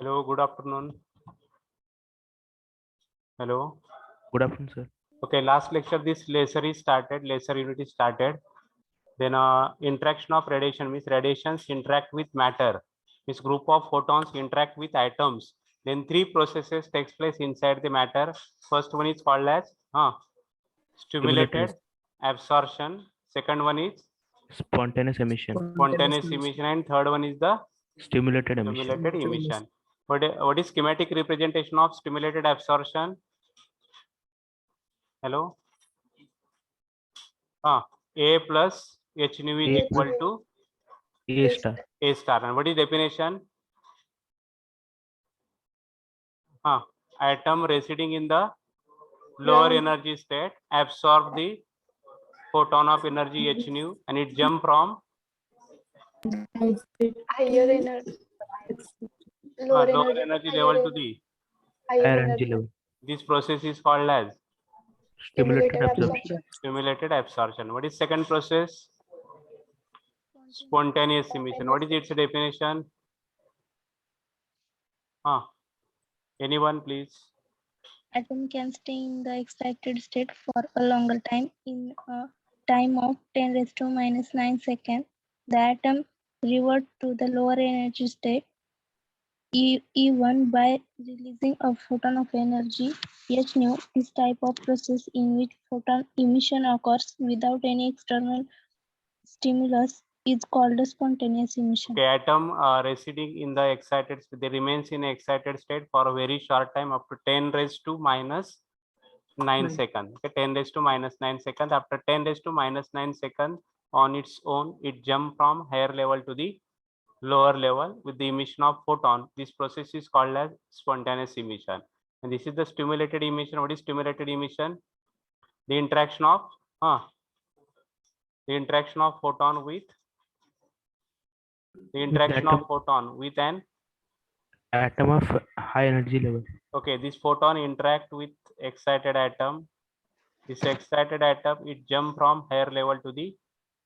Hello, good afternoon. Hello. Good afternoon, sir. Okay, last lecture this laser is started, laser unit is started. Then interaction of radiation means radiations interact with matter. This group of photons interact with atoms. Then three processes takes place inside the matter. First one is called as stimulated absorption. Second one is Spontaneous emission. spontaneous emission, and third one is the Stimulated emission. stimulated emission. What is schematic representation of stimulated absorption? Hello. A plus H nu is A equal to A star. A star. And what is definition? Atom residing in the lower energy state absorb the photon of energy H nu and it jump from higher energy, lower energy level to the Higher energy level. this process is called as Stimulated absorption. stimulated absorption. What is second process? Spontaneous emission. What is its definition? Anyone please? Atom can stay in the excited state for a longer time. In a time of 10 raised to minus 9 seconds, the atom revert to the lower energy state E1 by releasing a photon of energy H nu. This type of process in which photon emission occurs without any external stimulus is called a spontaneous emission. Okay, atom residing in the excited state, they remains in excited state for a very short time, up to 10 raised to minus 9 seconds. Okay, 10 raised to minus 9 seconds. After 10 raised to minus 9 seconds, on its own, it jump from higher level to the lower level with the emission of photon. This process is called as spontaneous emission. And this is the stimulated emission. What is stimulated emission? The interaction of photon with an Atom of high energy level. okay, this photon interact with excited atom. This excited atom, it jump from higher level to the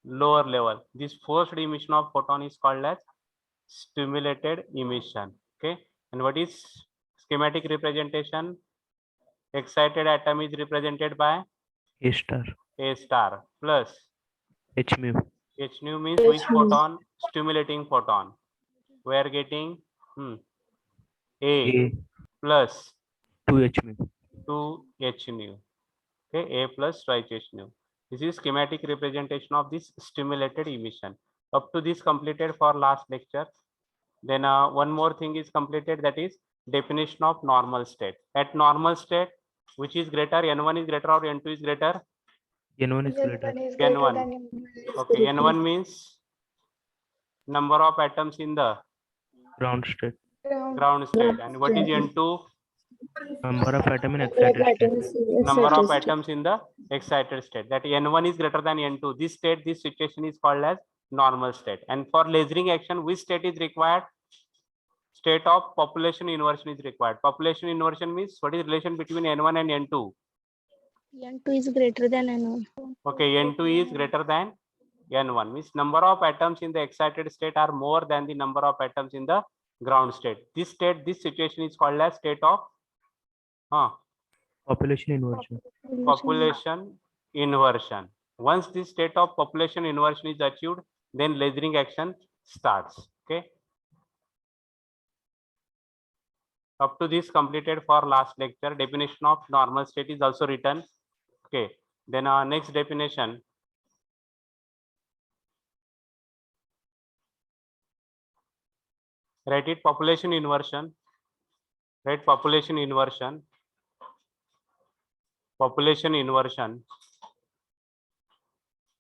lower level. This forced emission of photon is called as stimulated emission. Okay, and what is schematic representation? Excited atom is represented by A star. A star plus H mu. H nu means which photon? Stimulating photon. We are getting A plus 2 H mu. 2 H nu. Okay, A plus twice H nu. This is schematic representation of this stimulated emission. Up to this completed for last lecture. Then one more thing is completed, that is definition of normal state. At normal state, which is greater, N1 is greater or N2 is greater? N1 is greater. N1. Okay, N1 means number of atoms in the Ground state. ground state. And what is N2? Number of atom in excited state. Number of atoms in the excited state. That N1 is greater than N2. This state, this situation is called as normal state. And for lasering action, which state is required? State of population inversion is required. Population inversion means what is relation between N1 and N2? N2 is greater than N1. Okay, N2 is greater than N1 means number of atoms in the excited state are more than the number of atoms in the ground state. This state, this situation is called as state of Population inversion. population inversion. Once this state of population inversion is achieved, then lasering action starts. Okay. Up to this completed for last lecture. Definition of normal state is also written. Okay. Then our next definition. Write it, population inversion. Write population inversion. Population inversion.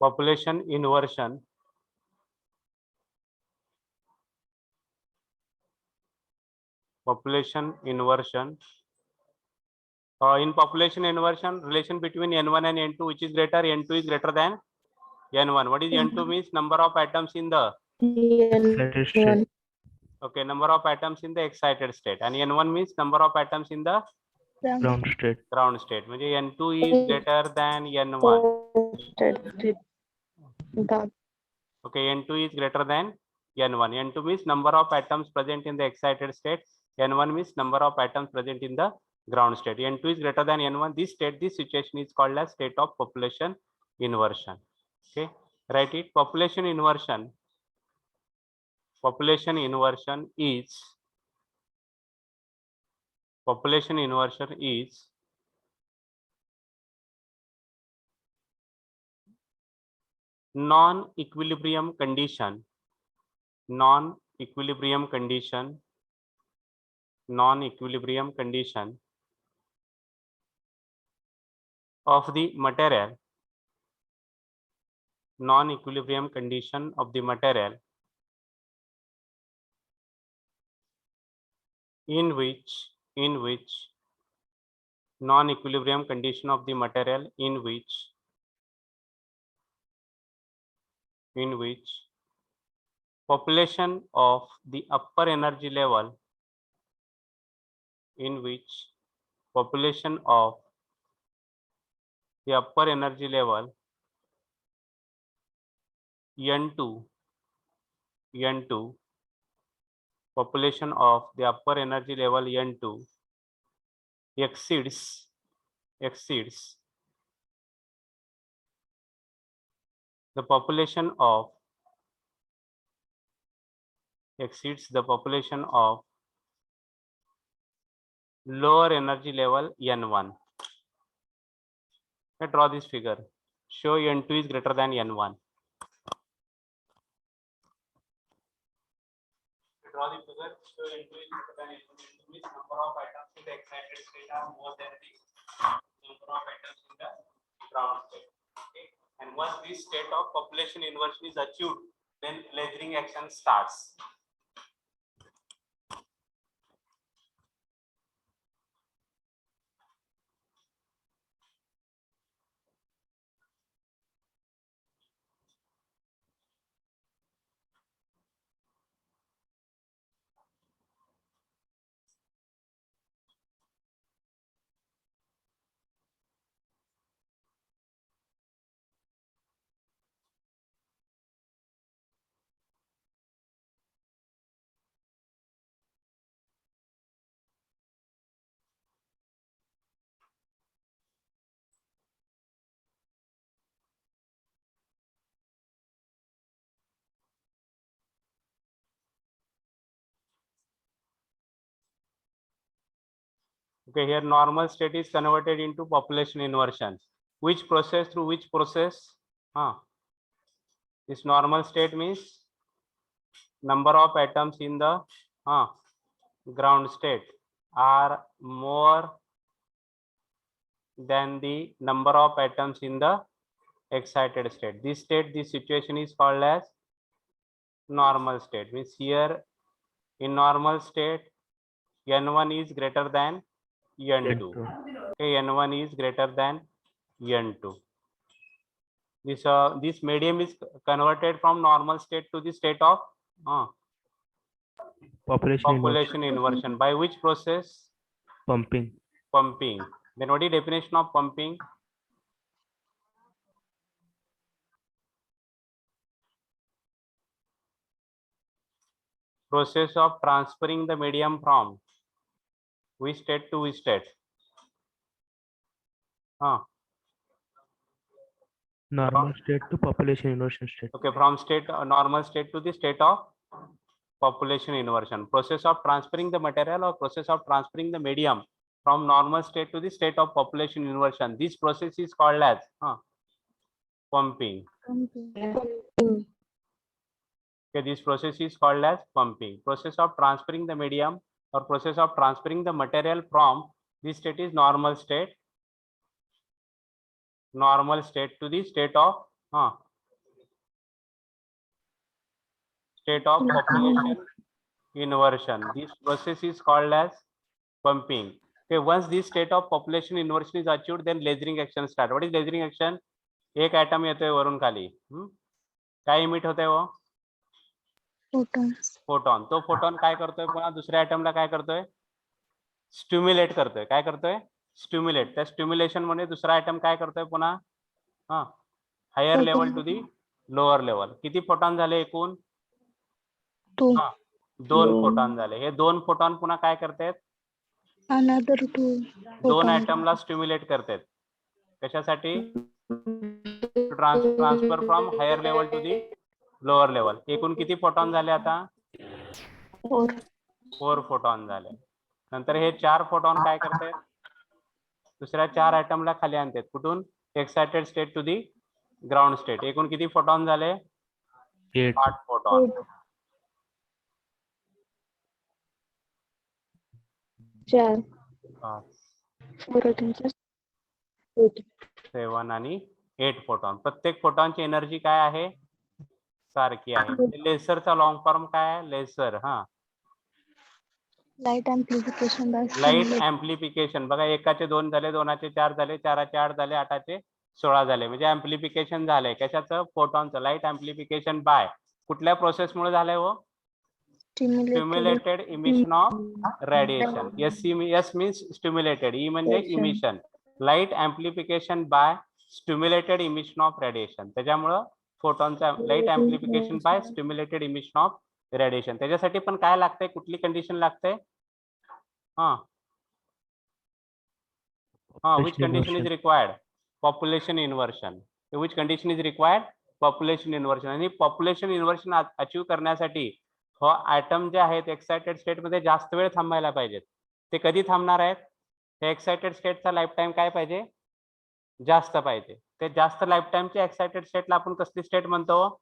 Population inversion. Population inversion. In population inversion, relation between N1 and N2, which is greater? N2 is greater than N1. What is N2 means? Number of atoms in the Excited state. okay, number of atoms in the excited state. And N1 means number of atoms in the Ground state. ground state. N2 is greater than N1. Okay, N2 is greater than N1. N2 means number of atoms present in the excited state N1 means number of atoms present in the ground state. N2 is greater than N1. This state, this situation is called as state of population inversion. Okay, write it. Population inversion. Population inversion is non-equilibrium condition of the material, in which population of the upper energy level, N2, population of the upper energy level N2 exceeds the population of lower energy level N1. Let's draw this figure. Show N2 is greater than N1. Draw the figure. Show N2 is greater than N1. N2 means number of atoms in the excited state are more than the number of atoms in the ground state. Okay. And once this state of population inversion is achieved, then lasering action starts. Okay, here normal state is converted into population inversion. Which process through which process? This normal state means number of atoms in the ground state are more than the number of atoms in the excited state. This situation is called as normal state. Means here in normal state, N1 is greater than N2. Okay, N1 is greater than N2. This medium is converted from normal state to the state of population inversion. By which process? Pumping. Then what is definition of pumping? Process of transferring the medium from which state to which state? Normal state to population inversion state. Okay, from normal state to the state of population inversion. Process of transferring the material or process of transferring the medium from normal state to the state of population inversion. This process is called as pumping. Okay, this process is called as pumping. Process of transferring the medium or process of transferring the material from this state is normal state to the state of population inversion. This process is called as pumping. Okay, once this state of population inversion is achieved, then lasering action start. What is lasering action? एक atom येतोय वरून खाली, काय emit होतंय वो? Photon. तो photon काय करतोय पुन्हा दुसऱ्या ॲटमला काय करतोय? स्टिम्युलेट करतोय. काय करतोय? स्टिम्युलेट. त्या स्टिम्युलेशन मध्ये दुसरा ॲटम काय करतोय पुन्हा higher level to the lower level. किती फोटॉन झाले एकूण? 2 फोटॉन झाले. हे 2 फोटॉन पुन्हा काय करतात, another 2 2 photons. ऍटमला स्टिम्युलेट करतात. कशासाठी, to transfer from higher level to the lower level. एकूण किती फोटॉन झाले आता, 4 फोटॉन झाले. नंतर हे 4 फोटॉन काय करतात, दुसऱ्या 4 ऍटमला खाली आणतात. कुठून, excited state to the ground state. एकूण किती फोटॉन झाले, 8 फोटॉन. 4 7 आणि 8 फोटॉन. प्रत्येक फोटॉनची एनर्जी काय आहे, सारखी आहे. लेसरचा लॉंग फॉर्म काय आहे, लेसर. हा, light amplification by light stimulate. ऍम्प्लिफिकेशन. बघा, एकाचे 2 झाले, 2चे 4 झाले, 4चे 8 झाले, 8चे 16 झाले. म्हणजे ऍम्प्लिफिकेशन झालंय. कशाचं, फोटॉनचं. लाईट ऍम्प्लिफिकेशन बाय कुठल्या प्रोसेसमुळे झालंय, हो, stimulated emission of radiation. S means stimulated, E म्हणजे emission. Light amplification by stimulated emission of radiation. त्याच्यामुळं फोटॉनचा light amplification by stimulated emission of radiation. त्याच्यासाठी पण काय लागतंय, कुठली कंडिशन लागते, which condition is required, population inversion. Which condition is required, population inversion. आणि पॉप्युलेशन इन्व्हर्शन अचीव करण्यासाठी हो ऍटम जे आहेत एक्साइटेड स्टेट मध्ये जास्त वेळ थांबायला पाहिजेत. ते कधी थांबणार आहेत, हे एक्साइटेड स्टेटचा लाईफ टाइम काय पाहिजे, जास्त पाहिजे. ते जास्त लाईफ टाइमच्या एक्साइटेड स्टेटला आपण कसली स्टेट म्हणतो,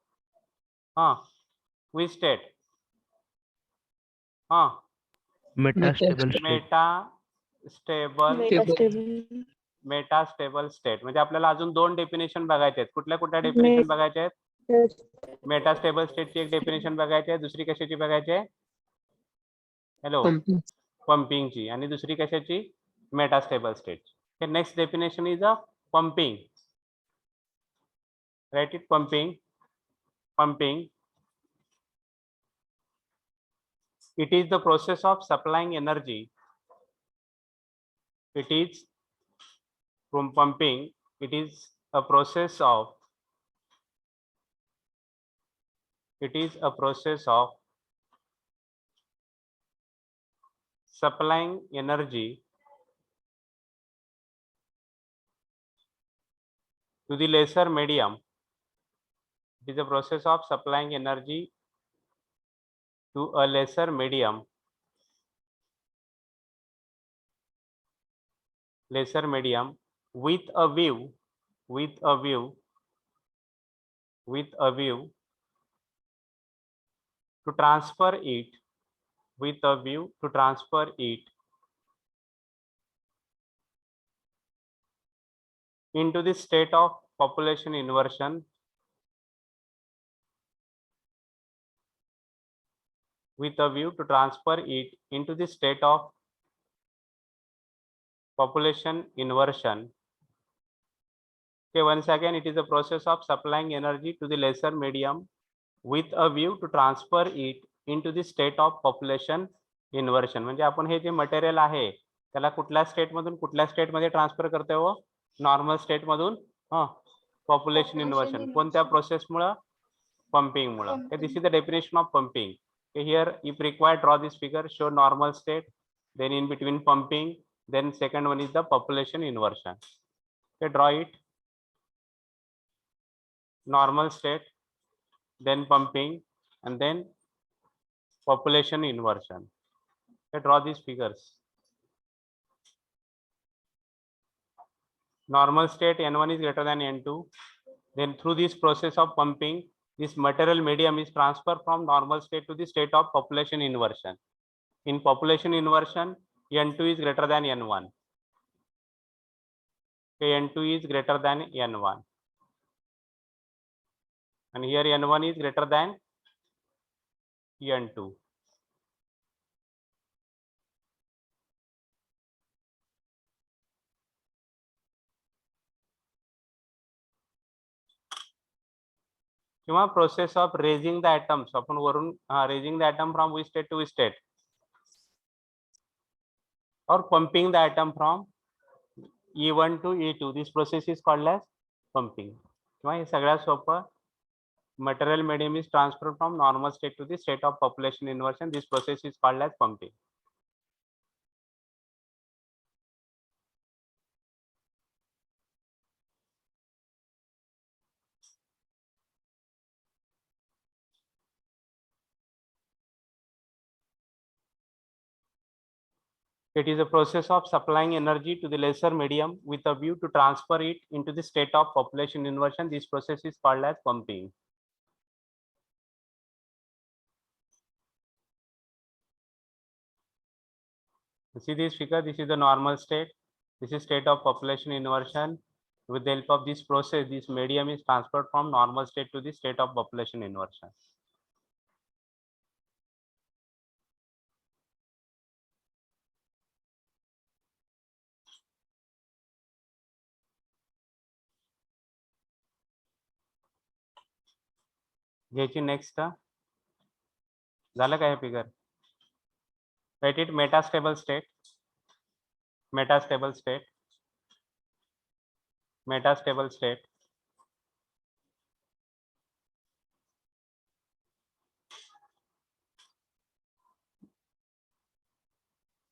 विच स्टेट, मेटास्टेबल स्टेट. म्हणजे आपल्याला अजून 2 डेफिनेशन बघायचे आहेत. कुठल्या कुठल्या डेफिनेशन बघायचे आहेत, मेटास्टेबल स्टेटची एक डेफिनेशन बघायची आहे. दुसरी कशाची बघायची आहे, हॅलो, पंपिंगची. आणि दुसरी कशाची, metastable state. Next definition is a pumping. Right it, pumping. It is the process of supplying energy. It is from pumping. It is a process of. It is a process of supplying energy to the lesser medium. It is a process of supplying energy to a lesser medium, with a view to transfer it, into the state of population inversion, with a view to transfer it into the state of population inversion. Okay, once again, it is a process of supplying energy to the lesser medium with a view to transfer it into the state of population inversion. म्हणजे आपण हे जे material आहे त्याला कुठल्या state मधून कुठल्या state मध्ये transfer करतोय, हो, नॉर्मल स्टेट मधून पॉप्युलेशन इन्व्हर्शन. कोणत्या process Mule, pumping Mule. This is the definition of pumping. Here if required, draw this figure, show normal state, then in between pumping, then second one is the population inversion. Okay, draw it, normal state, then pumping, and then population inversion. Okay, draw these figures. Normal state, n1 is greater than n2. Then through this process of pumping, this material medium is transferred from normal state to the state of population inversion. In population inversion, n2 is greater than n1. Okay, n2 is greater than n1. And here n1 is greater than n2. किंवा process of raising the atoms. आपण वरून raising the atom from which state to which state, or pumping the atom from E1 to E2. This process is called as pumping. किंवा हे सगळ्यात सोपं material medium is transferred from normal state to the state of population inversion. This process is called as pumping. It is a process of supplying energy to the lesser medium with a view to transfer it into the state of population inversion. This process is called as pumping. See this figure, this is the normal state. This is state of population inversion. With the help of this process, this medium is transferred from normal state to the state of population inversion. घ्यायची next झालं काय figure right it metastable state metastable state metastable state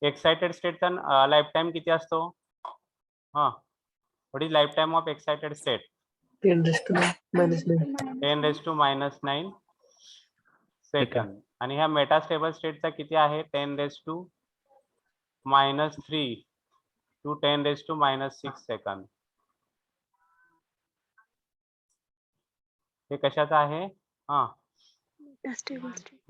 excited स्टेटचा life time किती असतो हा what is life time of excited state 10 raised to minus 9. 10 raised to minus 9 second आणि ह्या metastable स्टेटचा किती आहे 10 raised to minus 3 to 10 raised to minus 6 second हे कशाचा आहे हा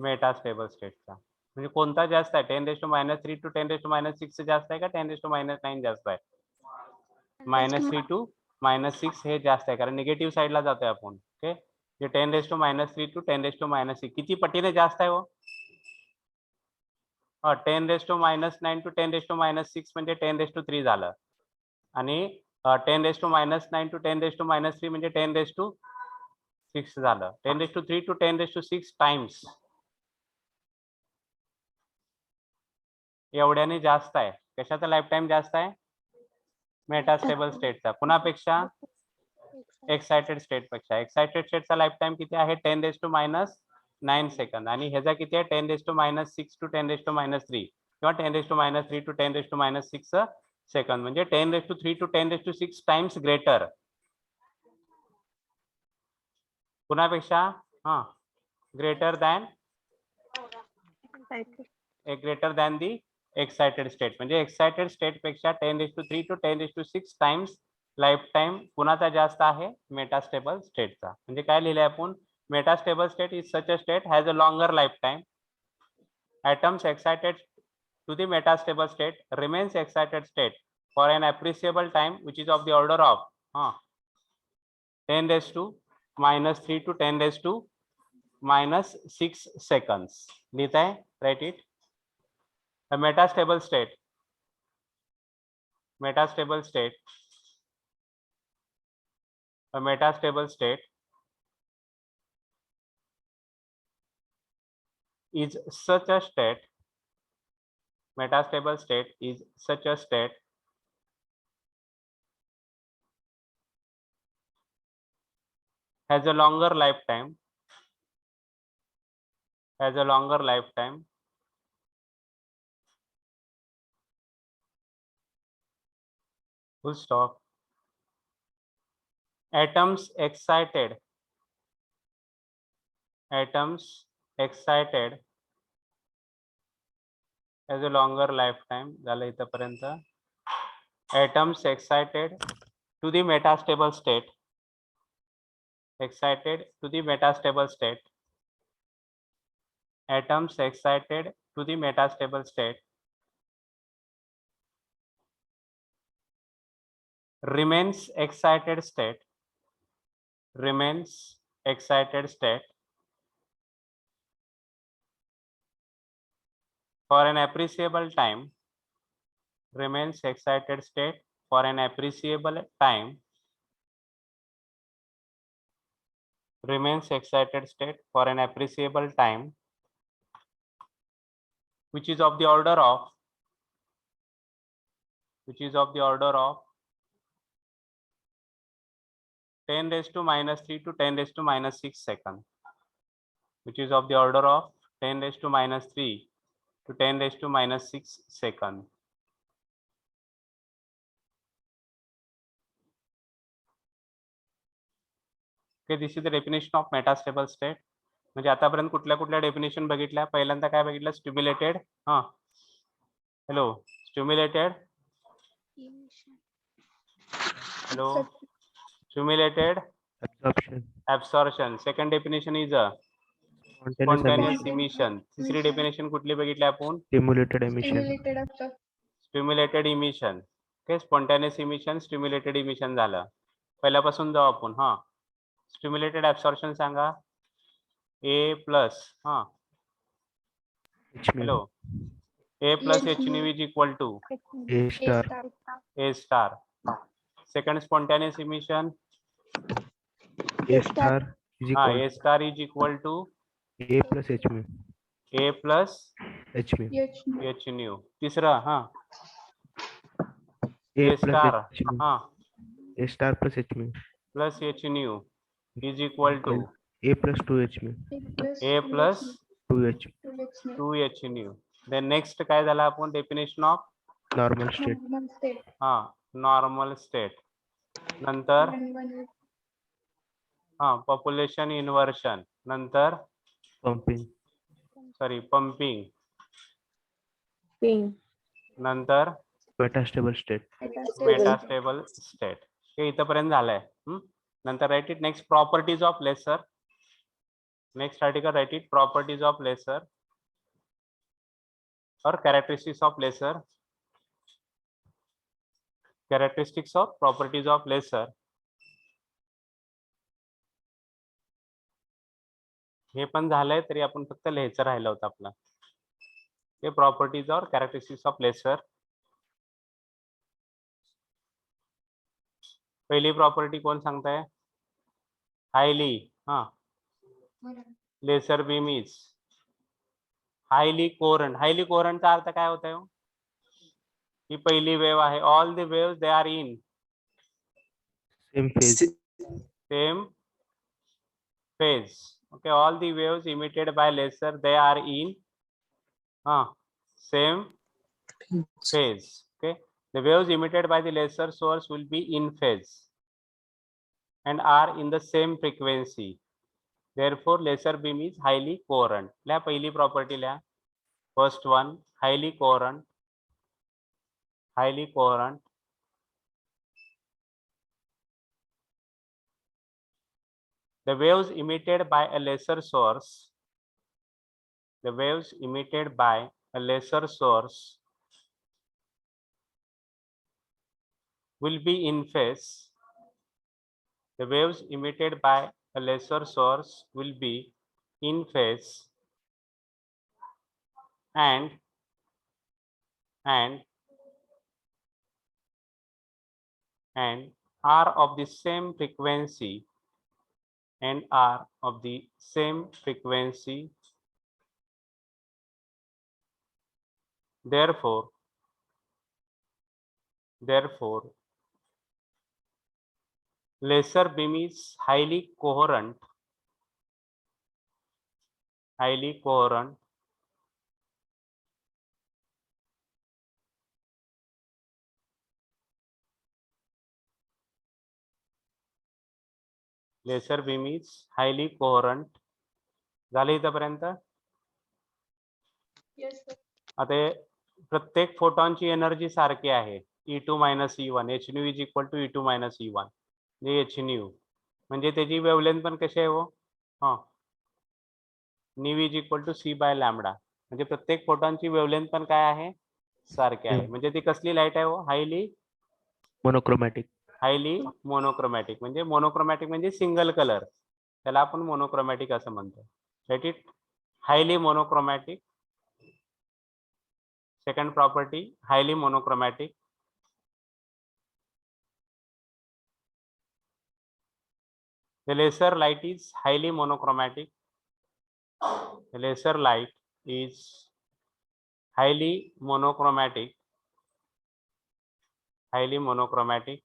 मेटास्टेबल स्टेटचा म्हणजे कोणता जास्त आहे 10 raised to minus 3 to 10 raised to minus 6 जास्त आहे का 10 raised to minus 9 जास्त आहे minus 3 to minus 6 हे जास्त आहे कारण निगेटिव्ह साईडला जातोय आपण okay J 10 raised to minus 3 to 10 raised to minus 6 किती पटीने जास्त आहे हो 10 raised to minus 9 to 10 raised to minus 6 म्हणजे 10 raised to 3 झालं आणि 10 raised to minus 9 to 10 raised to minus 3 म्हणजे 10 raised to 6 झालं 10 raised to 3 to 10 raised to 6 times एवढ्याने जास्त आहे कशाचा लाईफ टाइम जास्त आहे मेटास्टेबल स्टेटचा कुणापेक्षा एक्साइटेड स्टेट पेक्षा एक्साइटेड स्टेटचा लाईफ टाइम किती आहे 10 raised to minus 9 सेकंद आणि ह्याचा किती आहे 10 raised to minus 6 to 10 raised to minus 3 किंवा 10 raised to minus 3 to 10 raised to minus 6 second म्हणजे 10 raised to 3 to 10 raised to 6 times greater कुणापेक्षा हा greater than greater than the excited state म्हणजे excited state पेक्षा 10 raised to 3 to 10 raised to 6 times life time कुणाचा जास्त आहे metastable स्टेटचा म्हणजे काय लिहिलंय आपण metastable state is such a state has a longer life time atoms excited to the metastable state remains excited state for an appreciable time which is of the order of 10 raised to minus 3 to 10 raised to minus 6 seconds लिहित आहे write it a metastable state a metastable state is such a state metastable state is such a state has a longer lifetime full stop atoms excited has a longer lifetime झालं इथपर्यंत atoms excited to the metastable state atoms excited to the metastable state remains excited state for an appreciable time remains excited state for an appreciable time remains excited state for an appreciable time which is of the order of 10 raised to minus 3 to 10 raised to minus 6 seconds, which is of the order of 10 raised to minus 3 to 10 raised to minus 6 seconds. Okay, this is the definition of metastable state. म्हणजे आतापर्यंत कुठल्या कुठल्या definition बघितल्या? पहिल्यांदा काय बघितलं? Stimulated. हा, hello, stimulated. Hello, stimulated Absorption. absorption. Second definition is a spontaneous emission. तिसरी definition कुठली बघितली आपण? Stimulated emission. Stimulated emission. Okay, spontaneous emission, stimulated emission झालं. पहिल्यापासून जाऊ आपण. हा, stimulated absorption Sanga. A plus हा, hello, A plus H nu is equal to A star. A star. Second spontaneous emission, A star is हाँ, equal A star is equal to A plus H mu. A plus H mu. H nu. तीसरा हाँ, A A plus star H mu. हाँ A star plus H mu. plus H nu is equal to A plus 2H mu. A plus 2H. 2H nu. Then next काय झाला आपण? Definition of Normal state. हाँ, normal state. नंतर हाँ, population inversion. नंतर Pumping. sorry, pumping. Ping. नंतर Metastable state. metastable state. हे इथपर्यंत झालंय. नंतर write it. Next, properties of laser. Next article, write it. Properties of laser or characteristics of laser. Characteristics of properties of laser. हे पण झालंय, तरी आपण फक्त लिहायचं राहिलं होतं आपलं. हे प्रॉपर्टीज और कॅरेक्टरिस्टिक्स ऑफ लेसर. पहिली प्रॉपर्टी कोण सांगताय? हायली. हा, laser beam is highly coherent. Highly कोरंटचा अर्थ काय होत आहे? ही पहिली वेव आहे. All the waves they are in Same phase. same phase. Okay, all the waves emitted by laser, they are in same phase. Okay, the waves emitted by the laser source will be in phase and are in the same frequency. Therefore, laser beam is highly coherent. लिहा पहिली property लिहा. First one, highly coherent. Highly coherent. The waves emitted by a laser source, the waves emitted by a laser source will be in phase. The waves emitted by a laser source will be in phase and are of the same frequency and are of the same frequency. Therefore, laser beam is highly coherent. Highly coherent. Laser beam is highly coherent. झालं इथपर्यंत? आता प्रत्येक फोटॉनची energy सारखी आहे. E2 minus E1. H nu is equal to E2 minus E1. H nu म्हणजे त्याची wavelength पण कशी आहे हो? हा, nu is equal to C by lambda. म्हणजे प्रत्येक फोटॉनची वेवलेंथ पण काय आहे? सारखी आहे. म्हणजे ती कसली लाईट आहे हो? Highly Monochromatic. Highly monochromatic. म्हणजे मोनोक्रोमॅटिक म्हणजे सिंगल कलर, त्याला आपण मोनोक्रोमॅटिक असं म्हणतो. Right it. Highly monochromatic. Second property, highly monochromatic. The laser light is highly monochromatic. The laser light is highly monochromatic. Highly monochromatic.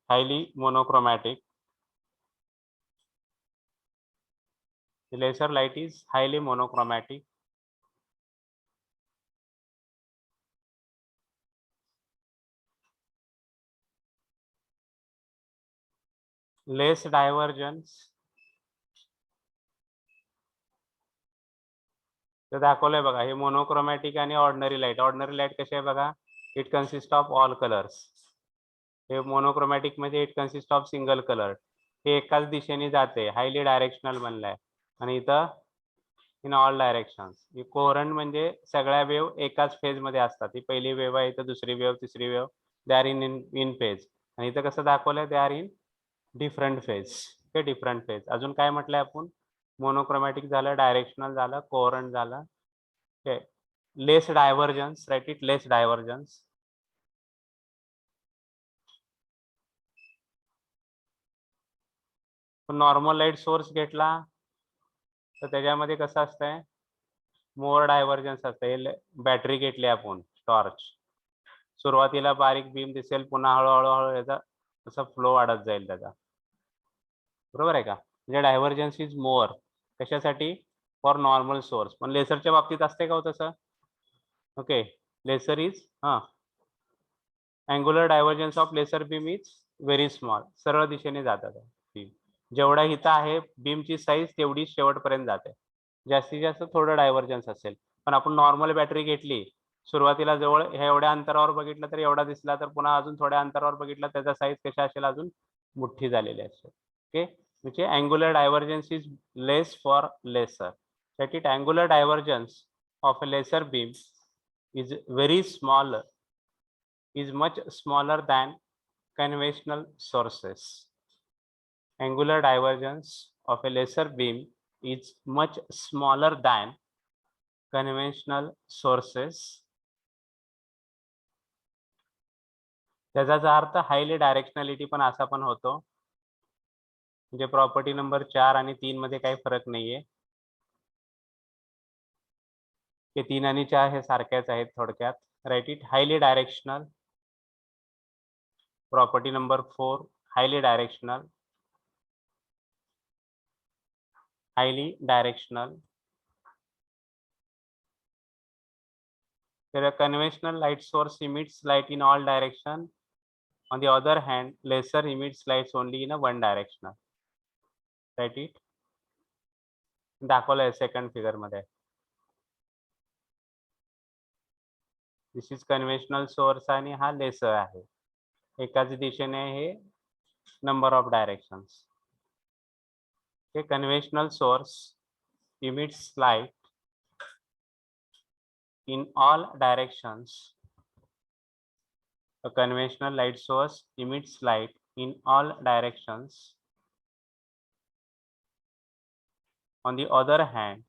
highly monochromatic. The laser light is highly monochromatic. Less divergence. तर दाखवलंय बघा, हे monochromatic आणि ordinary light. Ordinary light कशी आहे बघा, it consist of all colours. हे monochromatic म्हणजे it consist of single colour. हे एकाच दिशेने जाते, हायली डायरेक्शनल बनलाय. आणि इथं इन ऑल डायरेक्शन्स. कोहरंट म्हणजे सगळ्या वेव्ह एकाच फेज मध्ये असतात. ही पहिली वेव्ह आहे, इथं दुसरी वेव्ह, तिसरी wave, they are in phase. आणि इथं कसं दाखवलंय, they are in different phase. Okay, different phase. अजून काय म्हटलंय आपण, मोनोक्रोमॅटिक झालं, डायरेक्शनल झालं, कोहरंट झालं. Okay, less divergence, right it, less divergence. Normal light source घेतला तर त्याच्यामध्ये कसं असतंय, मोर डायव्हर्जन्स असते. बॅटरी घेतली आपण, टॉर्च, सुरुवातीला बारीक बीम दिसेल, पुन्हा हळूहळू याचा तसा फ्लो वाढत जाईल त्याचा. बरोबर आहे का, म्हणजे डायव्हर्जन्स इज मोर. कशासाठी, फॉर नॉर्मल सोर्स. पण लेसरच्या बाबतीत असते का हो तसं. Okay, laser is angular divergence of laser beam is very small. सरळ दिशेने जातात बीम. जेवढा हिता आहे बीमची साईज तेवढी शेवटपर्यंत जाते. जास्तीत जास्त थोडं डायव्हर्जन्स असेल. पण आपण नॉर्मल बॅटरी घेतली, सुरुवातीला जवळ ह्या एवढ्या अंतरावर बघितलं तर एवढा दिसला, तर पुन्हा अजून थोड्या अंतरावर बघितला त्याचा साईज कशा असेल, अजून मोठी झालेली असेल. ओके, म्हणजे angular divergence is less for laser. that it angular divergence of a laser beam is very small, is much smaller than conventional sources. Angular divergence of a laser beam is much smaller than conventional sources. त्याचा अर्थ highly डायरेक्शनॅलिटी पण असा पण होतो. म्हणजे property number 4 आणि 3 मध्ये काही फरक नाहीये. हे 3 आणि 4 हे सारख्याच आहेत थोडक्यात. Right it, highly directional. Property number 4, highly directional. Highly directional. Where a conventional light source emits light in all direction. On the other hand, laser emits lights only in a one directional. Right it. दाखवलंय second figure मध्ये. This is conventional source आणि हा laser आहे. एकाच दिशेने हे number of directions. हे conventional source emits light in all directions. A conventional light source emits light in all directions. On the other hand,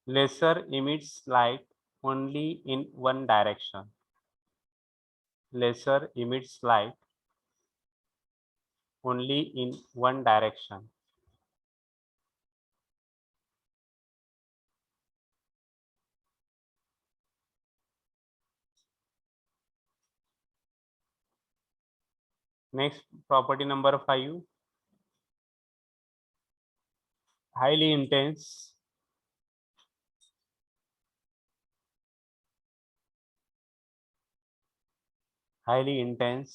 laser emits light only in one direction. Laser emits light only in one direction. Next, property number 5, highly intense. Highly intense.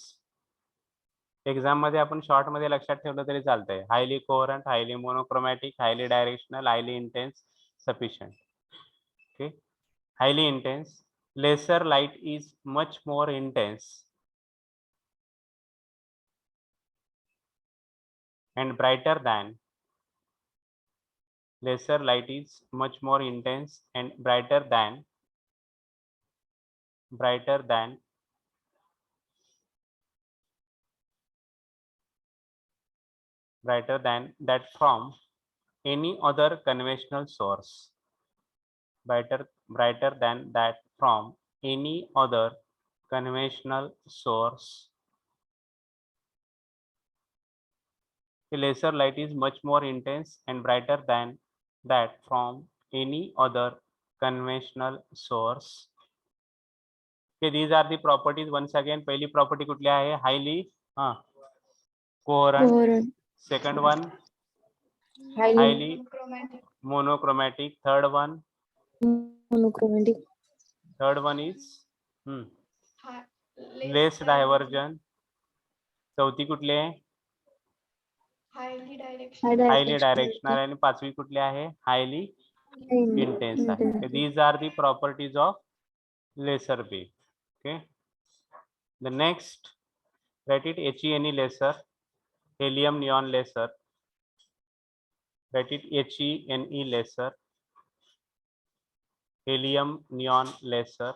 Exam मध्ये आपण short मध्ये लक्षात ठेवलं तरी चालतंय. Highly coherent, highly monochromatic, highly directional, highly intense, sufficient. Okay, highly intense. Laser light is much more intense and brighter than. Laser light is much more intense and brighter than that from any other conventional source. Brighter than that from any other conventional source. The laser light is much more intense and brighter than that from any other conventional source. These are the properties once again. पहिली property कुठली आहे? Highly coherent. Second one highly monochromatic. Third one monochromatic. Third one is less divergence. चौथी कुठली आहे? Highly directional. आणि पाचवी कुठली आहे? हायली इंटेन्स आहे. These are the properties of laser beam. Okay. The next, write it HENE laser, helium neon laser. Write it HENE laser, helium neon laser,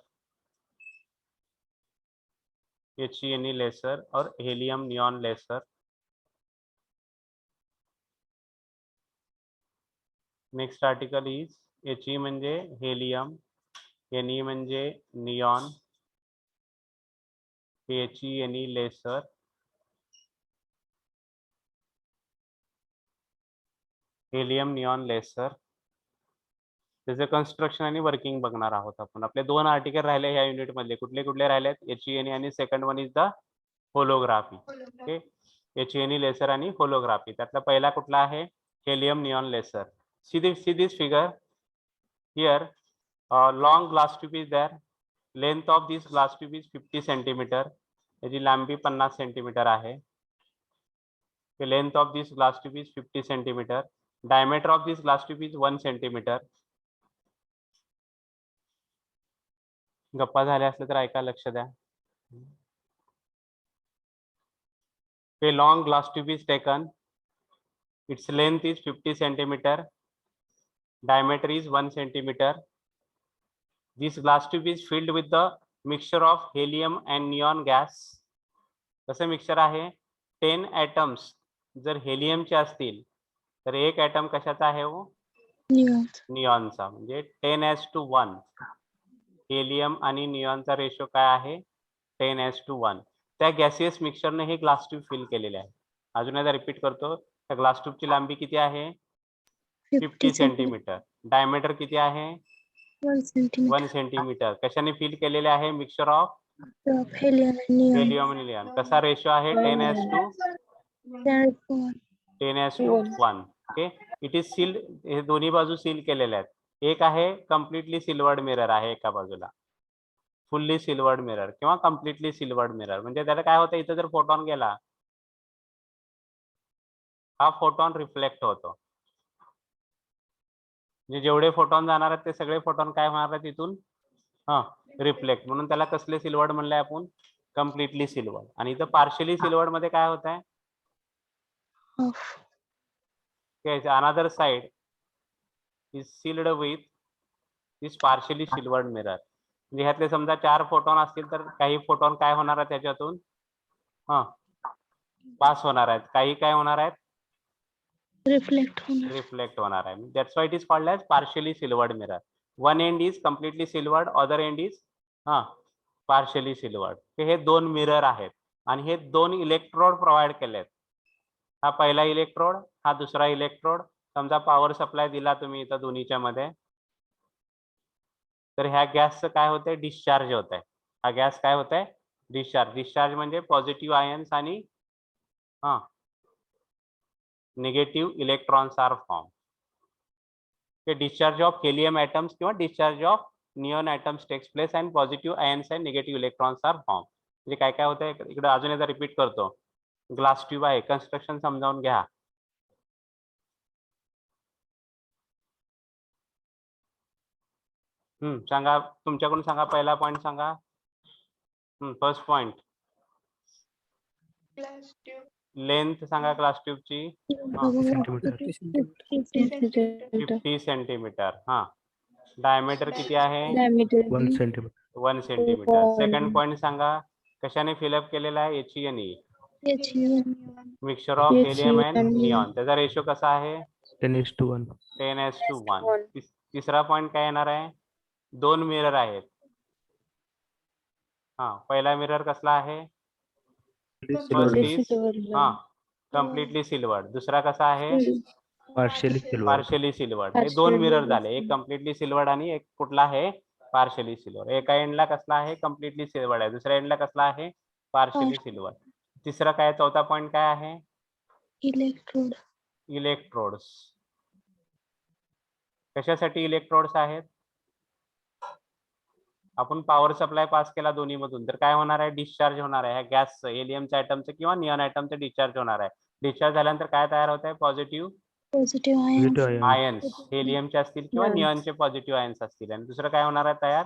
HENE laser और helium neon laser. Next article is HE म्हणजे helium, NE म्हणजे neon, HENE laser. Helium neon laser. त्याचं construction आणि working बघणार आहोत आपण. आपले 2 article राहिले ह्या युनिट मधले. कुठले कुठले राहिलेत? HENE आणि second one is the holography. Okay. HENE laser आणि होलोग्राफी. त्यातला पहिला कुठला आहे? Helium neon laser. See this figure here. Long glass tube is there. Length of this glass tube is 50 centimeter. याची लांबी 50 सेंटीमीटर आहे. Length of this glass tube is 50 centimeter. Diameter of this glass tube is 1 centimeter. गप्पा झाल्या असल्या तर ऐका, लक्ष द्या. A long glass tube is taken. Its length is 50 centimeter. Diameter is 1 centimeter. This glass tube is filled with the mixture of helium and neon gas. कसं mixture आहे? 10 atoms जर हेलियमचे असतील तर 1 ॲटम कशाचा आहे? हो, नियॉनचा. म्हणजे 10:1. हेलियम आणि नियॉनचा रेशो काय आहे? 10:1. त्या गॅसियस मिक्सचरने हे ग्लास ट्यूब फिल केलेले आहे. अजून एकदा रिपीट करतो. त्या ग्लास ट्यूबची लांबी किती आहे? 50 सेंटीमीटर. डायमीटर किती आहे? 1 सेंटीमीटर. कशाने फिल केलेले आहे? मिक्सचर ऑफ हेलियम आणि नियॉन. कसा रेशो आहे? 10:1. ओके. It is sealed. हे दोन्ही बाजू सील केलेले आहेत. एक आहे कम्प्लिटली सिल्वर्ड मिरर आहे एका बाजूला, फुल्ली सिल्वर्ड मिरर किंवा कम्प्लिटली सिल्वर्ड मिरर. म्हणजे त्याला काय होतं? इथं जर फोटॉन गेला, हा फोटॉन रिफ्लेक्ट होतो. म्हणजे जेवढे फोटॉन जाणार आहेत ते सगळे फोटॉन काय होणार आहेत तिथून? रिफ्लेक्ट. म्हणून त्याला कसले सिल्वर्ड म्हणलंय आपण? Completely silvered. आणि इथं पार्शियली सिल्वर्ड मध्ये काय होत आहे? Another side is sealed with this partially silvered mirror. म्हणजे ह्यातले समजा 4 फोटॉन असतील तर काही फोटॉन काय होणार आहेत त्याच्यातून? पास होणार आहेत. काही काय होणार आहेत? रिफ्लेक्ट होणार आहे. That's why it is called as partially silvered mirror. One end is completely silvered, other end is partially silvered. हे 2 मिरर आहेत आणि हे 2 इलेक्ट्रोड प्रोव्हाइड केलेत. हा पहिला इलेक्ट्रोड, हा दुसरा इलेक्ट्रोड. समजा पॉवर सप्लाय दिला तुम्ही इथं दोन्हीच्या मध्ये, तर ह्या गॅसचं काय होतंय? डिस्चार्ज होत आहे. हा गॅस काय होत आहे? डिस्चार्ज. डिस्चार्ज म्हणजे पॉझिटिव्ह आयन्स आणि निगेटिव्ह इलेक्ट्रॉन्स आर फॉर्म. ते डिस्चार्ज ऑफ हेलियम ॲटम्स किंवा discharge of neon atoms takes place and positive ions and negative electrons are form. म्हणजे काय काय होतं? इकडे अजून एकदा रिपीट करतो. ग्लास ट्यूब आहे. कन्स्ट्रक्शन समजावून घ्या. सांगा, तुमच्याकडून सांगा. पहिला पॉइंट सांगा. फर्स्ट पॉइंट, लेंथ सांगा ग्लास ट्यूबची. 50 सेंटीमीटर. डायमीटर किती आहे? 1 सेंटीमीटर. 1 सेंटीमीटर. सेकंड पॉइंट सांगा, कशाने फिलअप केलेला आहे? HENE. Mixture of helium and neon. त्याचा रेशो कसा आहे? 10:1. 10:1. तिसरा पॉइंट काय येणार आहे? 2 मिरर आहेत. पहिला मिरर कसला आहे? First is completely silvered. दुसरा कसा आहे? Partially silvered. Partially silvered. हे 2 मिरर झाले. एक कम्प्लिटली सिल्वर्ड आणि एक कुठला आहे? Partially silver. एका एंडला कसला आहे कम्प्लिटली सिल्वर आहे, दुसऱ्या एंडला कसला आहे पार्शली सिल्वर. तिसरा काय चौथा पॉइंट काय आहे इलेक्ट्रोड. इलेक्ट्रोड्स. कशासाठी इलेक्ट्रोड्स आहेत, आपण पॉवर सप्लाय पास केला दोन्ही मधून तर काय होणार आहे डिस्चार्ज होणार आहे, ह्या गॅसचं हेलियमच्या ॲटमचं किंवा निऑन ॲटमचं डिस्चार्ज होणार आहे. डिस्चार्ज झाल्यानंतर काय तयार होत आहे positive positive Positive ions. ions. Ions, हेलियमचे असतील किंवा Ions. निऑनचे पॉझिटिव्ह आयन्स असतील. आणि दुसरं काय होणार आहे तयार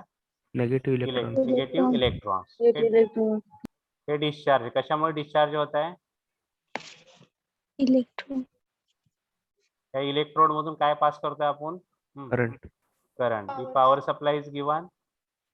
Negative electrons. Negative electrons. Electron. हे डिस्चार्ज कशामुळे डिस्चार्ज होत आहे, इलेक्ट्रोड. त्या इलेक्ट्रोड मधून काय पास करतोय आपण Current. current. The power supply is given,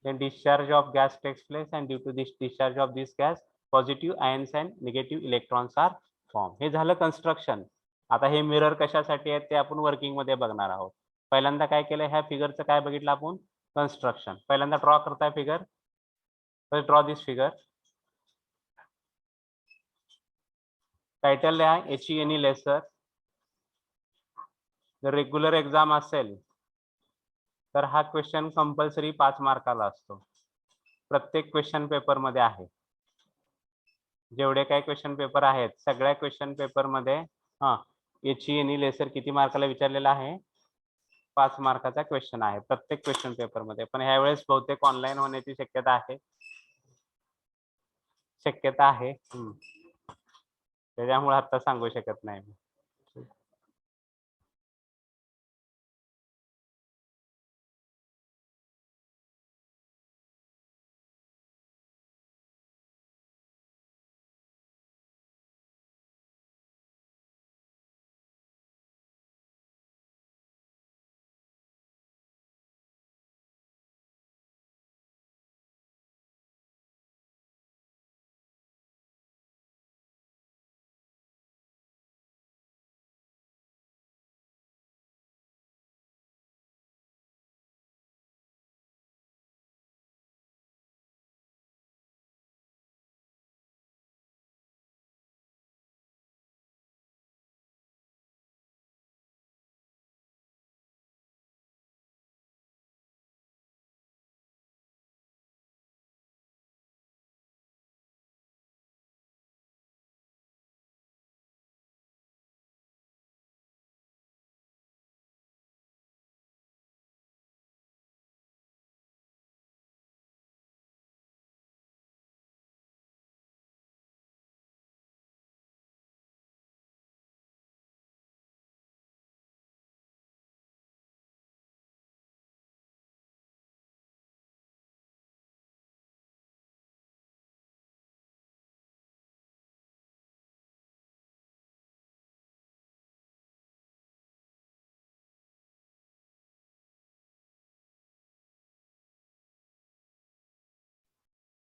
then discharge of gas takes place, and due to this discharge of this gas, positive ions and negative electrons are formed. हे झालं construction. आता हे mirror कशासाठी आहेत ते आपण वर्किंग मध्ये बघणार आहोत. पहिल्यांदा काय केलं, ह्या फिगरचं काय बघितलं आपण कन्स्ट्रक्शन. पहिल्यांदा ड्रॉ करताय figure, draw this figure. Title लिहा HENE लेसर. जर रेग्युलर एक्झाम असेल तर हा क्वेश्चन कंपल्सरी 5 मार्काला असतो. प्रत्येक क्वेश्चन पेपर मध्ये आहे. जेवढे काही क्वेश्चन पेपर आहेत सगळ्या क्वेश्चन पेपर मध्ये HENE लेसर किती मार्काला विचारलेला आहे 5 मार्काचा क्वेश्चन आहे प्रत्येक क्वेश्चन पेपर मध्ये. पण ह्या वेळेस बहुतेक ऑनलाईन होण्याची शक्यता आहे. त्याच्यामुळे आता सांगू शकत नाही.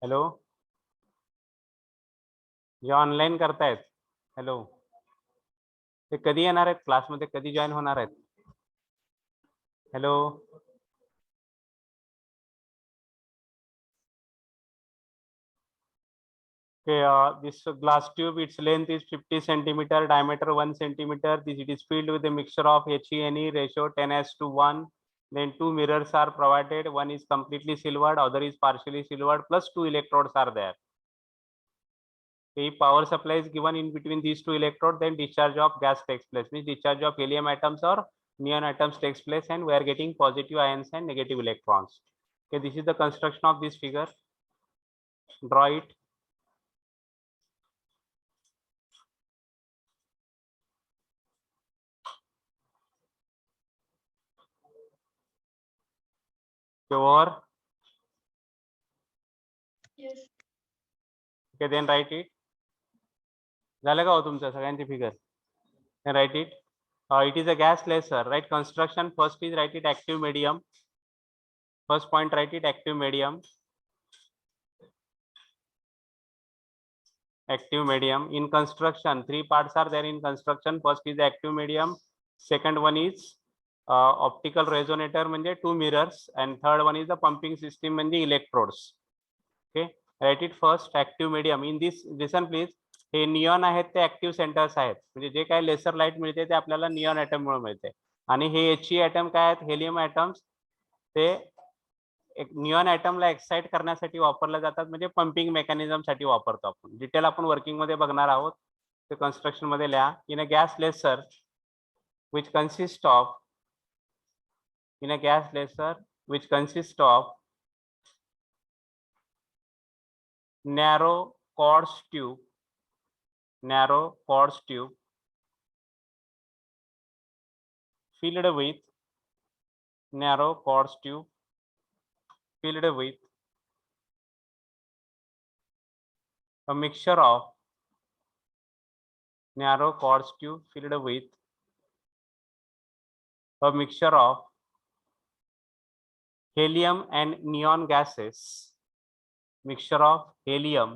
हॅलो, जे ऑनलाईन करतायत हॅलो, ते कधी येणार आहेत क्लासमध्ये, कधी जॉईन होणार आहेत? Hello, this glass tube, its length is 50 centimeter, diameter 1 centimeter. It is filled with a mixture of HENE ratio 10:1. Then 2 mirrors are provided. One is completely silvered, other is partially silvered, plus 2 electrodes are there. If power supply is given in between these 2 electrodes, then discharge of gas takes place. Means discharge of helium atoms or neon atoms takes place, and we are getting positive ions and negative electrons. Okay, this is the construction of this figure. Draw it. Over. Yes. Okay, then write it. झालं का हो तुमचं सगळ्यांची figure? Then write it. It is a gas laser. Right construction. First is write it active medium. First point write it active medium. Active medium. In construction, 3 parts are there in construction. First is the active medium. Second one is optical resonator म्हणजे 2 mirrors, and third one is the pumping system म्हणजे electrodes. Okay, write it first active medium. In this listen please, हे neon आहेत ते active centres आहेत, म्हणजे जे काही laser light मिळते ते आपल्याला निऑन ऍटम मुळे मिळते. आणि हे HE ऍटम काय आहेत हेलियम ऍटम्स, ते एक निऑन ॲटमला एक्साइट करण्यासाठी वापरल्या जातात, म्हणजे पंपिंग मेकॅनिझम साठी वापरतो आपण. डिटेल आपण वर्किंग मध्ये बघणार आहोत. ते कन्स्ट्रक्शन मध्ये लिहा. In a gas laser which consists of in a gas laser which consists of narrow quartz tube filled with narrow quartz tube filled with a mixture of narrow quartz tube filled with a mixture of helium and neon gases, mixture of helium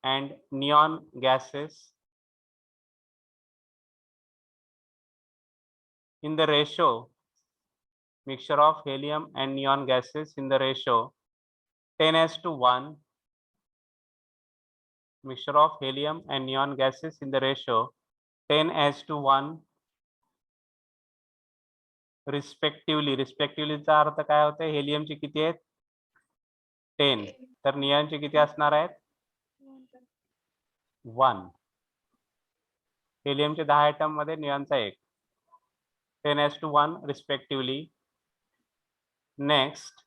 and neon gases in the ratio, mixture of helium and neon gases in the ratio 10:1, mixture of helium and neon gases in the ratio 10:1 respectively चा अर्थ काय होते? हेलियमचे किती आहेत? 10, तर नियॉनचे किती असणार आहेत? 1. हेलियमचे 10 atom मध्ये नियॉनचा 1, 10:1 respectively. Next,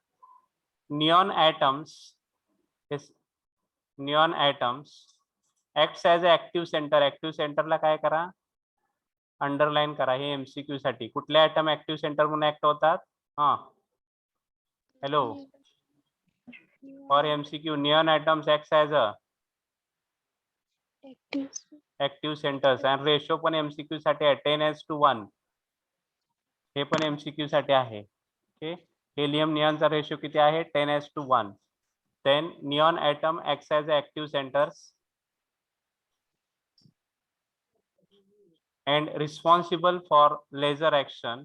neon atoms acts as a active centre. Active सेंटरला काय करा? अंडरलाईन करा. हे MCQ साठी. कुठले ॲटम ऍक्टिव्ह सेंटर म्हणून ऍक्ट होतात? Hello, for MCQ neon atoms acts as a active centres आणि रेशो पण MCQ साठी आहे 10:1. हे पण MCQ साठी आहे. ओके, हेलियम नियॉनचा रेशो किती आहे? 10:1. Then neon atom acts as a active centres and responsible for laser action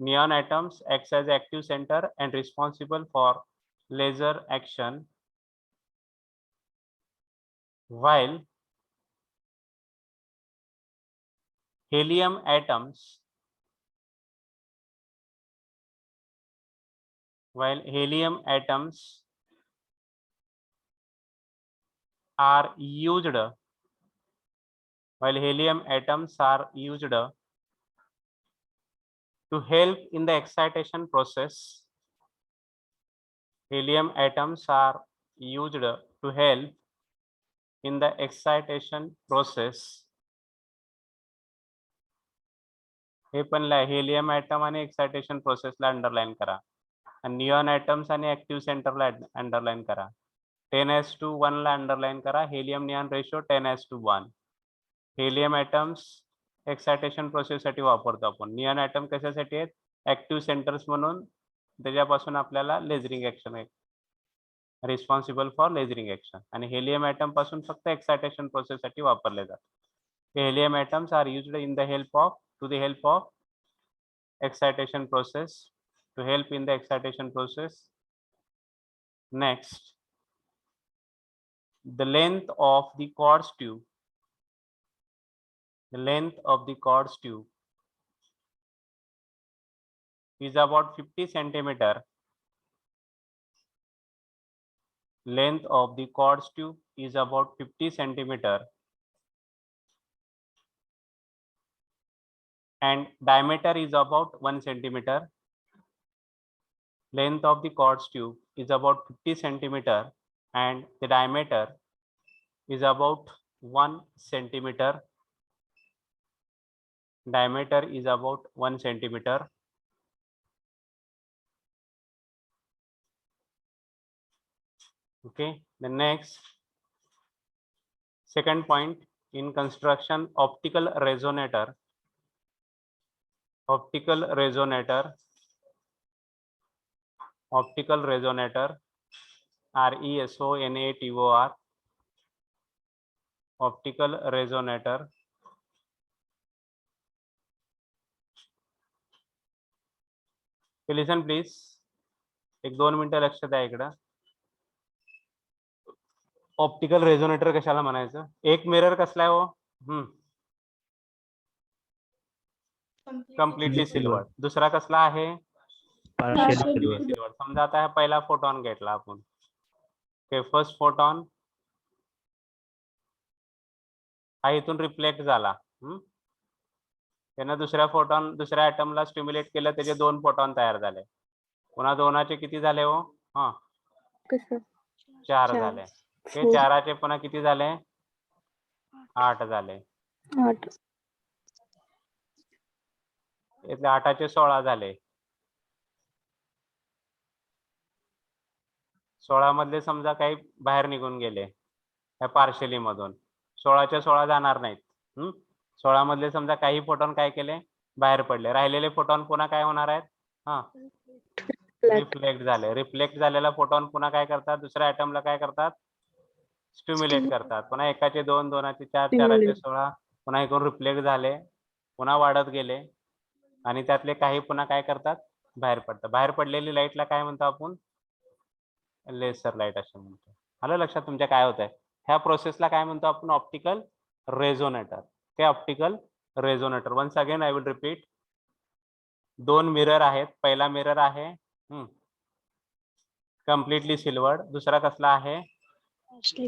neon atoms acts as active center and responsible for laser action, while helium atoms are used to help in the excitation process. Helium atoms are used to help in the excitation process. हे पण helium atom आणि excitation प्रोसेसला underline करा. आणि neon atoms आणि active सेंटरला underline करा. 10:1 ला अंडरलाईन करा. Helium neon ratio 10:1. Helium atoms excitation process साठी वापरतो आपण. नियॉन ॲटम कशासाठी आहेत? ऍक्टिव्ह सेंटर्स म्हणून. त्याच्यापासून आपल्याला लेझरिंग ऍक्शन आहे, रिस्पॉन्सिबल फॉर लेझरिंग ऍक्शन. आणि हेलियम ॲटम पासून फक्त एक्सायटेशन प्रोसेस साठी वापरले जातात. Helium atoms are used in the help of excitation process, to help in the excitation process. Next, the length of the quartz tube is about 50 centimeter. Length of the quartz tube is about 50 centimeter and diameter is about 1 centimeter. Length of the quartz tube is about 50 centimeter and the diameter is about 1 centimeter. Diameter is about 1 centimeter. Okay, the next, second point in construction, optical resonator. Optical resonator, RESONATOR. Optical resonator. Listen please, 1-2 मिनिटं लक्ष द्या इकडं. Optical resonator कशाला म्हणायचं? एक mirror कसला आहे हो? Completely silver. दुसरा कसला आहे? partially silver. सिल्वर. समजा आता हा पहिला फोटॉन घेतला आपण. ओके, फर्स्ट फोटॉन हा इथून रिफ्लेक्ट झाला. त्यानं दुसऱ्या ॲटमला स्टिम्युलेट केलं, त्याचे 2 फोटॉन तयार झाले. पुन्हा 2चे किती झाले हो? हा, कसं 4 झाले. हे 4चे पुन्हा किती झाले? 8 झाले. 8 इथले 8चे 16 झाले. 16 मधले समजा काही बाहेर निघून गेले या पार्शली मधून. 16च्या 16 जाणार नाहीत. 16 मधले समजा काही फोटॉन काय केले? बाहेर पडले. राहिलेले फोटॉन पुन्हा काय होणार आहेत? हा, रिफ्लेक्ट झाले. रिफ्लेक्ट झालेला फोटॉन पुन्हा काय करतात? दुसऱ्या ॲटमला काय करतात? स्टिम्युलेट करतात. पुन्हा 1चे 2, 2चे 4, 4चे 16 पुन्हा इकडून रिफ्लेक्ट झाले, पुन्हा वाढत गेले आणि त्यातले काही पुन्हा काय करतात? बाहेर पडतात. बाहेर पडलेली लाईटला काय म्हणतो आपण? लेसर लाईट असे म्हणतो. आलं लक्षात तुमच्या काय होत आहे? ह्या प्रोसेसला काय म्हणतो आपण? Optical resonator. ते optical resonator. Once again I will repeat. 2 mirror आहेत. पहिला मिरर आहे कम्प्लिटली सिल्वर्ड. दुसरा कसला आहे?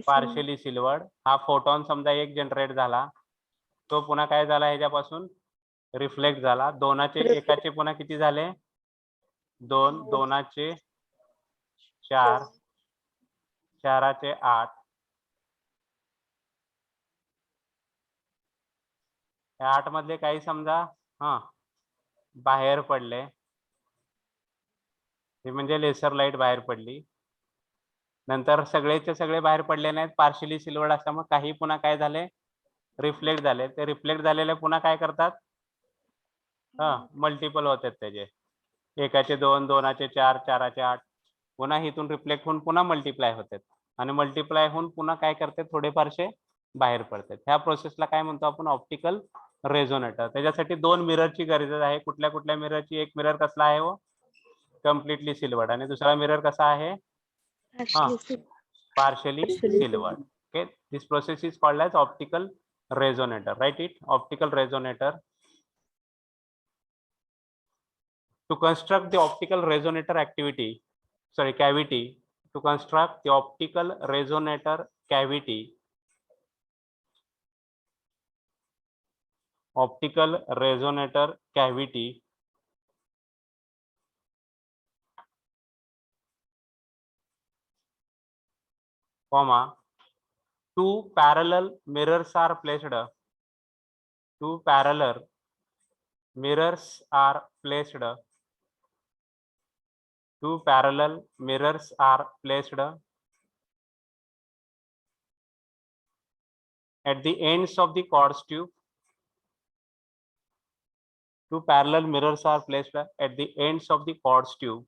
Partially silvered. हा फोटॉन समजा एक जनरेट झाला, तो पुन्हा काय झाला? ह्याच्यापासून रिफ्लेक्ट झाला. 1चे पुन्हा किती झाले? 2, 2चे 4, 4चे 8. या 8 मधले काही समजा बाहेर पडले, हे म्हणजे लेसर लाईट बाहेर पडली. नंतर सगळेचे सगळे बाहेर पडले नाहीत, पार्शियली सिल्वर्ड असल्यामुळे काही पुन्हा काय झाले? रिफ्लेक्ट झाले. ते रिफ्लेक्ट झालेले पुन्हा काय करतात? मल्टिपल होतात त्याचे. 1चे 2, 2चे 4, 4चे 8 पुन्हा इथून रिफ्लेक्ट होऊन पुन्हा मल्टिप्लाय होतात आणि मल्टिप्लाय होऊन पुन्हा काय करते? थोडेफारसे बाहेर पडतात. ह्या प्रोसेसला काय म्हणतो आपण? Optical resonator. त्याच्यासाठी 2 मिररची गरज आहे. कुठल्या कुठल्या मिररची? एक मिरर कसला आहे हो? Completely silvered. आणि दुसरा मिरर कसा आहे? partially silvered. Okay, this process is called as optical resonator. Write it, optical resonator. To construct the optical resonator cavity, to construct the optical resonator cavity, comma, two parallel mirrors are placed. Two parallel mirrors are placed. Two parallel mirrors are placed at the ends of the quartz tube. Two parallel mirrors are placed at the ends of the quartz tube.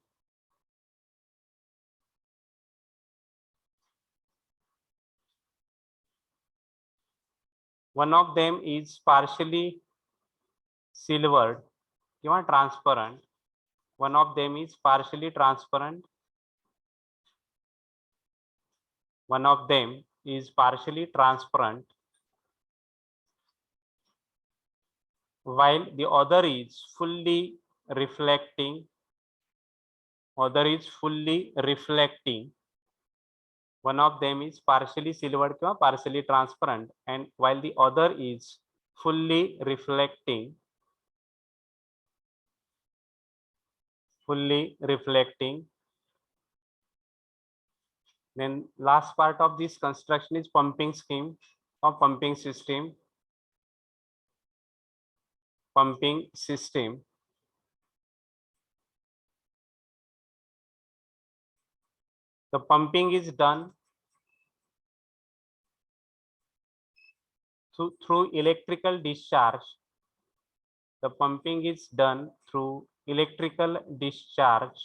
One of them is partially silvered or transparent. One of them is partially transparent. One of them is partially transparent, while the other is fully reflecting. Other is fully reflecting. One of them is partially silvered or partially transparent, and while the other is fully reflecting. Then last part of this construction is pumping scheme or pumping system. Pumping system. The pumping is done through electrical discharge. The pumping is done through electrical discharge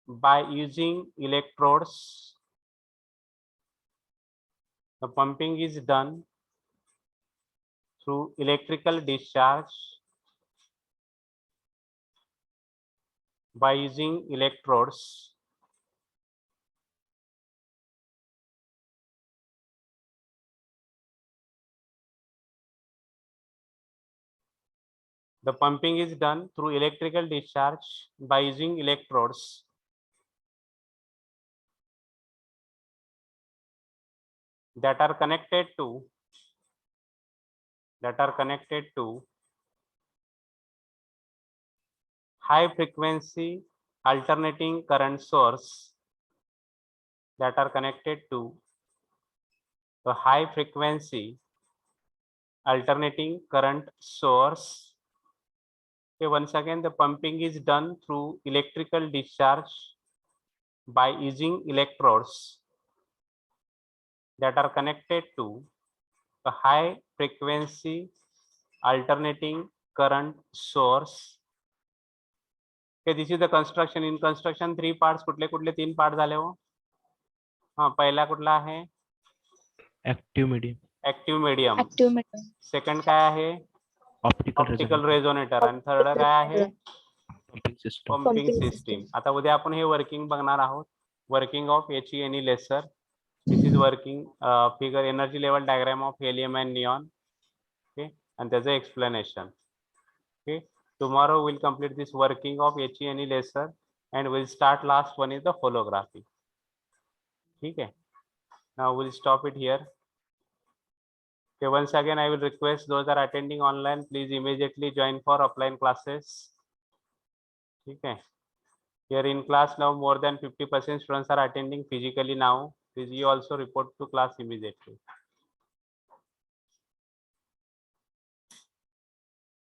by using electrodes. The pumping is done through electrical discharge by using electrodes. The pumping is done through electrical discharge by using electrodes that are connected to high frequency alternating current source that are connected to the high frequency alternating current source. Okay, once again, the pumping is done through electrical discharge by using electrodes that are connected to a high frequency alternating current source. Okay, this is the construction. In construction, 3 parts. कुठले कुठले 3 part झाले हो? हाँ, पहिला कुठला आहे? Active medium. Active medium. Active medium. Second काय आहे? Optical optical resonance. रेझोनेटर. आणि थर्ड काय आहे? Pumping system. Pumping Pumping system. आता उद्या आपण हे वर्किंग बघणार आहोत. Working of HE laser. This is working figure energy level diagram of helium and neon. Okay, and there's an explanation. Okay, tomorrow we'll complete this working of HE laser and we'll start last one is the holography. Okay, now we'll stop it here. Okay, once again I will request those that are attending online, please immediately join for offline classes. Okay, here in class now more than 50% students are attending physically now. Please you also report to class immediately.